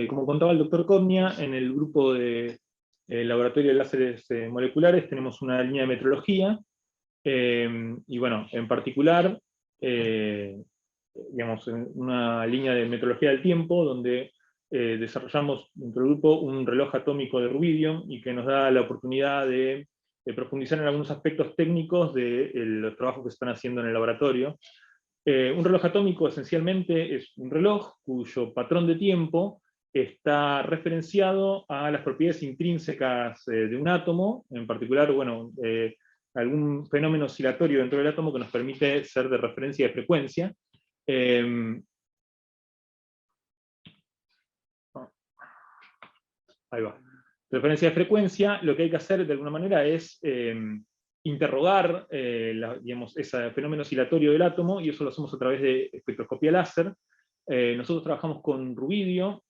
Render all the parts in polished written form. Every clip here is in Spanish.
Como contaba el doctor Codnia, en el grupo de laboratorio de láseres moleculares tenemos una línea de metrología, y bueno, en particular, digamos, una línea de metrología del tiempo, donde desarrollamos dentro del grupo un reloj atómico de rubidio, y que nos da la oportunidad de profundizar en algunos aspectos técnicos de los trabajos que se están haciendo en el laboratorio. Un reloj atómico esencialmente es un reloj cuyo patrón de tiempo está referenciado a las propiedades intrínsecas de un átomo, en particular, bueno, algún fenómeno oscilatorio dentro del átomo que nos permite ser de referencia de frecuencia. Ahí va. Referencia de frecuencia, lo que hay que hacer de alguna manera es interrogar digamos, ese fenómeno oscilatorio del átomo, y eso lo hacemos a través de espectroscopía láser. Nosotros trabajamos con rubidio.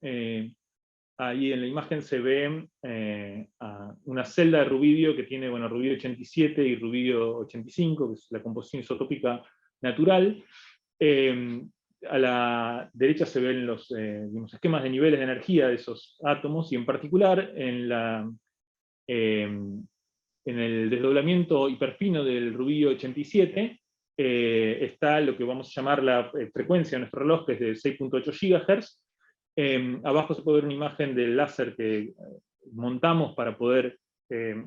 Ahí en la imagen se ve una celda de rubidio que tiene, bueno, rubidio 87 y rubidio 85, que es la composición isotópica natural. A la derecha se ven los digamos, esquemas de niveles de energía de esos átomos, y en particular en el desdoblamiento hiperfino del rubidio 87 está lo que vamos a llamar la frecuencia de nuestro reloj, que es de 6.8 GHz. Abajo se puede ver una imagen del láser que montamos para poder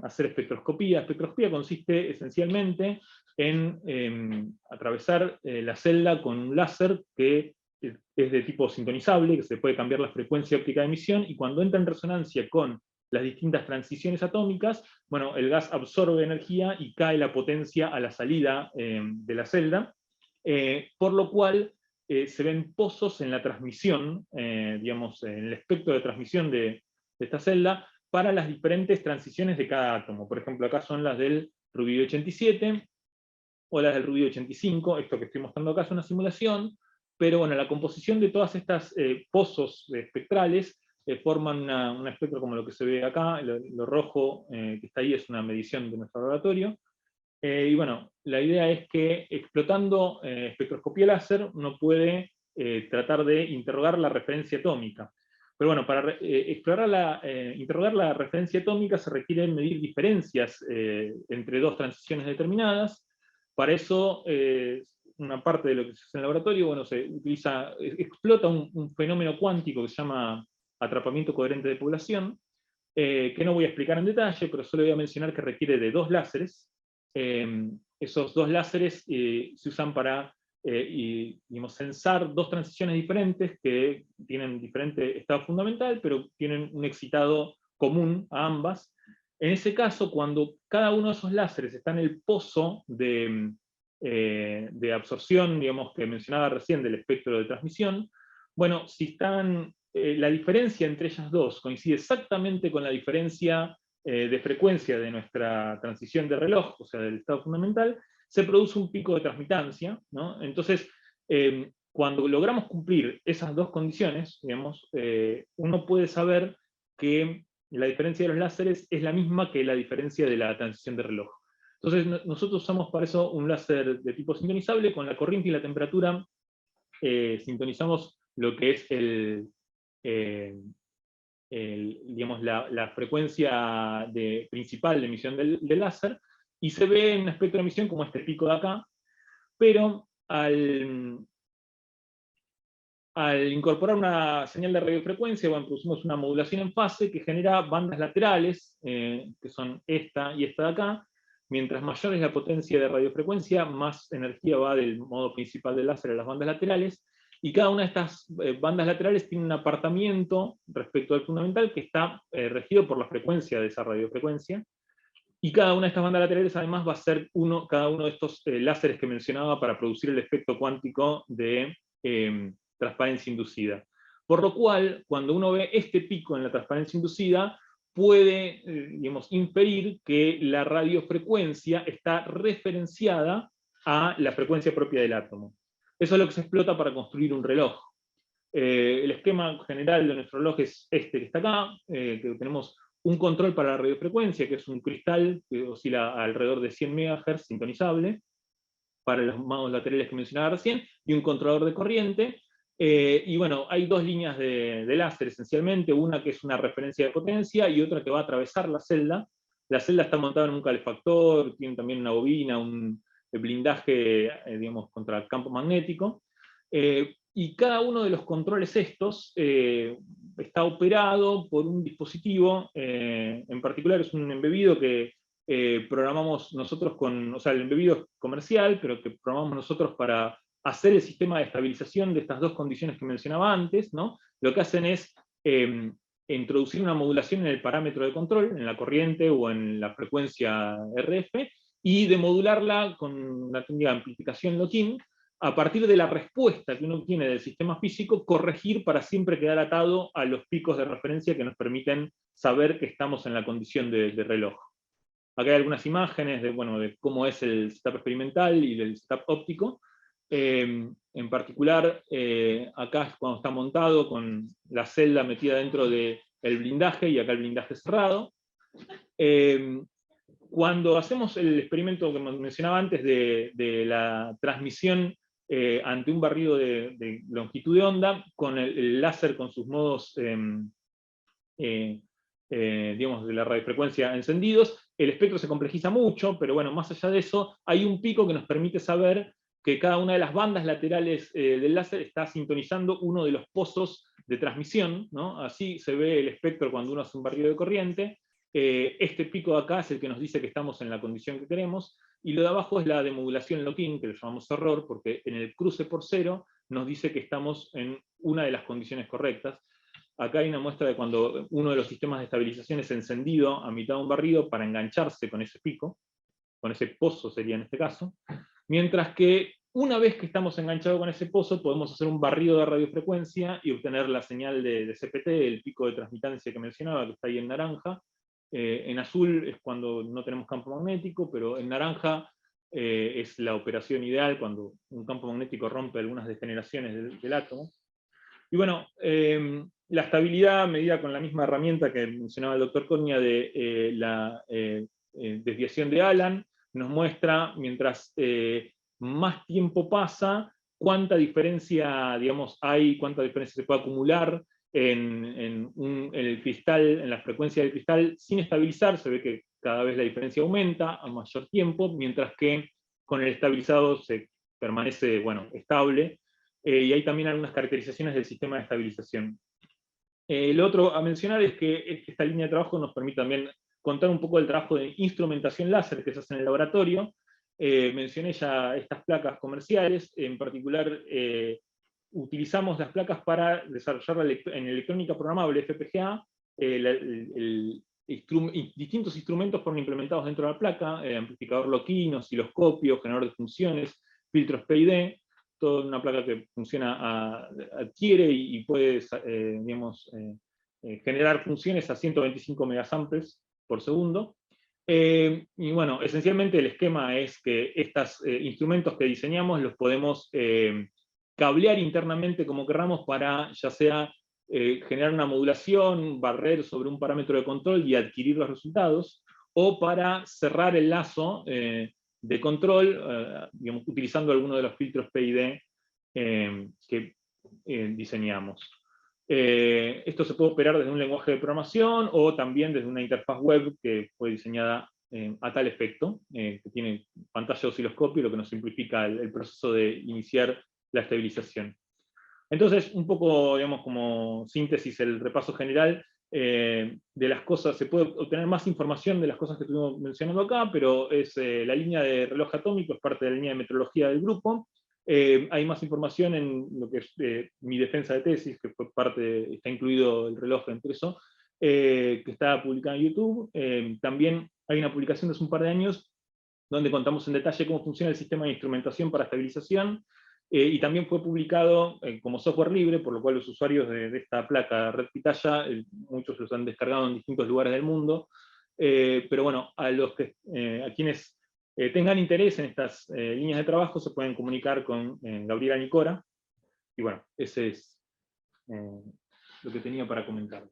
hacer espectroscopía. Espectroscopía consiste esencialmente en atravesar la celda con un láser que es de tipo sintonizable, que se puede cambiar la frecuencia óptica de emisión, y cuando entra en resonancia con las distintas transiciones atómicas, bueno, el gas absorbe energía y cae la potencia a la salida de la celda, por lo cual se ven pozos en la transmisión, digamos, en el espectro de transmisión de esta celda, para las diferentes transiciones de cada átomo. Por ejemplo, acá son las del rubidio 87, o las del rubidio 85, esto que estoy mostrando acá es una simulación, pero bueno, la composición de todas estas pozos espectrales forman un espectro como lo que se ve acá. Lo rojo que está ahí es una medición de nuestro laboratorio. Y bueno, la idea es que explotando espectroscopía láser uno puede tratar de interrogar la referencia atómica. Pero bueno, para interrogar la referencia atómica se requiere medir diferencias entre dos transiciones determinadas. Para eso, una parte de lo que se hace en el laboratorio, bueno, explota un fenómeno cuántico que se llama atrapamiento coherente de población, que no voy a explicar en detalle, pero solo voy a mencionar que requiere de dos láseres. Esos dos láseres se usan para digamos, censar dos transiciones diferentes que tienen diferente estado fundamental, pero tienen un excitado común a ambas. En ese caso, cuando cada uno de esos láseres está en el pozo de absorción, digamos, que mencionaba recién del espectro de transmisión, bueno, si están, la diferencia entre ellas dos coincide exactamente con la diferencia de frecuencia de nuestra transición de reloj, o sea, del estado fundamental, se produce un pico de transmitancia, ¿no? Entonces, cuando logramos cumplir esas dos condiciones, digamos, uno puede saber que la diferencia de los láseres es la misma que la diferencia de la transición de reloj. Entonces, nosotros usamos para eso un láser de tipo sintonizable. Con la corriente y la temperatura sintonizamos lo que es digamos, la frecuencia principal de emisión del láser, y se ve en un espectro de emisión como este pico de acá, pero al incorporar una señal de radiofrecuencia, bueno, producimos una modulación en fase que genera bandas laterales, que son esta y esta de acá. Mientras mayor es la potencia de radiofrecuencia, más energía va del modo principal del láser a las bandas laterales, y cada una de estas bandas laterales tiene un apartamiento respecto al fundamental que está regido por la frecuencia de esa radiofrecuencia, y cada una de estas bandas laterales además va a ser cada uno de estos láseres que mencionaba para producir el efecto cuántico de transparencia inducida. Por lo cual, cuando uno ve este pico en la transparencia inducida, puede, digamos, inferir que la radiofrecuencia está referenciada a la frecuencia propia del átomo. Eso es lo que se explota para construir un reloj. El esquema general de nuestro reloj es este que está acá, que tenemos un control para la radiofrecuencia, que es un cristal que oscila alrededor de 100 MHz sintonizable, para los modos laterales que mencionaba recién, y un controlador de corriente. Y bueno, hay dos líneas de láser esencialmente, una que es una referencia de potencia y otra que va a atravesar la celda. La celda está montada en un calefactor, tiene también una bobina, un blindaje, digamos, contra el campo magnético. Y cada uno de los controles estos está operado por un dispositivo, en particular es un embebido que programamos nosotros o sea, el embebido es comercial, pero que programamos nosotros para hacer el sistema de estabilización de estas dos condiciones que mencionaba antes, ¿no? Lo que hacen es introducir una modulación en el parámetro de control, en la corriente o en la frecuencia RF, y de modularla con una técnica de amplificación lock-in, a partir de la respuesta que uno tiene del sistema físico, corregir para siempre quedar atado a los picos de referencia que nos permiten saber que estamos en la condición de reloj. Acá hay algunas imágenes de cómo es el setup experimental y del setup óptico. En particular, acá es cuando está montado con la celda metida dentro del blindaje y acá el blindaje cerrado. Cuando hacemos el experimento que mencionaba antes de la transmisión ante un barrido de longitud de onda, con el láser con sus modos digamos, de la radiofrecuencia encendidos, el espectro se complejiza mucho, pero bueno, más allá de eso, hay un pico que nos permite saber que cada una de las bandas laterales del láser está sintonizando uno de los pozos de transmisión, ¿no? Así se ve el espectro cuando uno hace un barrido de corriente. Este pico de acá es el que nos dice que estamos en la condición que queremos, y lo de abajo es la demodulación lock-in, que lo llamamos error, porque en el cruce por cero nos dice que estamos en una de las condiciones correctas. Acá hay una muestra de cuando uno de los sistemas de estabilización es encendido a mitad de un barrido para engancharse con ese pico, con ese pozo sería en este caso, mientras que una vez que estamos enganchados con ese pozo podemos hacer un barrido de radiofrecuencia y obtener la señal de CPT, el pico de transmitancia que mencionaba, que está ahí en naranja. En azul es cuando no tenemos campo magnético, pero en naranja es la operación ideal cuando un campo magnético rompe algunas degeneraciones del átomo. Y bueno, la estabilidad medida con la misma herramienta que mencionaba el doctor Cornia de la desviación de Allen, nos muestra, mientras más tiempo pasa, cuánta diferencia, digamos, hay, cuánta diferencia se puede acumular en el cristal, en la frecuencia del cristal, sin estabilizar. Se ve que cada vez la diferencia aumenta a mayor tiempo, mientras que con el estabilizado se permanece, bueno, estable. Y hay también algunas caracterizaciones del sistema de estabilización. Lo otro a mencionar es que esta línea de trabajo nos permite también contar un poco del trabajo de instrumentación láser que se hace en el laboratorio. Mencioné ya estas placas comerciales, en particular utilizamos las placas para desarrollar en electrónica programable, FPGA, distintos instrumentos fueron implementados dentro de la placa, amplificador lock-in, osciloscopio, generador de funciones, filtros PID, toda una placa que funciona, adquiere y puede digamos, generar funciones a 125 megasamples por segundo. Y bueno, esencialmente el esquema es que estos instrumentos que diseñamos los podemos cablear internamente como querramos para ya sea generar una modulación, barrer sobre un parámetro de control y adquirir los resultados, o para cerrar el lazo de control, digamos, utilizando alguno de los filtros PID que diseñamos. Esto se puede operar desde un lenguaje de programación o también desde una interfaz web que fue diseñada a tal efecto, que tiene pantalla de osciloscopio, lo que nos simplifica el proceso de iniciar la estabilización. Entonces, un poco, digamos, como síntesis, el repaso general de las cosas, se puede obtener más información de las cosas que estuvimos mencionando acá, pero es la línea de reloj atómico, es parte de la línea de metrología del grupo. Hay más información en lo que es mi defensa de tesis, que fue parte, está incluido el reloj entre eso, que está publicada en YouTube. También hay una publicación de hace un par de años, donde contamos en detalle cómo funciona el sistema de instrumentación para estabilización, y también fue publicado como software libre, por lo cual los usuarios de esta placa Red Pitaya, muchos los han descargado en distintos lugares del mundo, pero bueno, a quienes tengan interés en estas líneas de trabajo se pueden comunicar con Gabriela Nicora, y bueno, ese es lo que tenía para comentarles.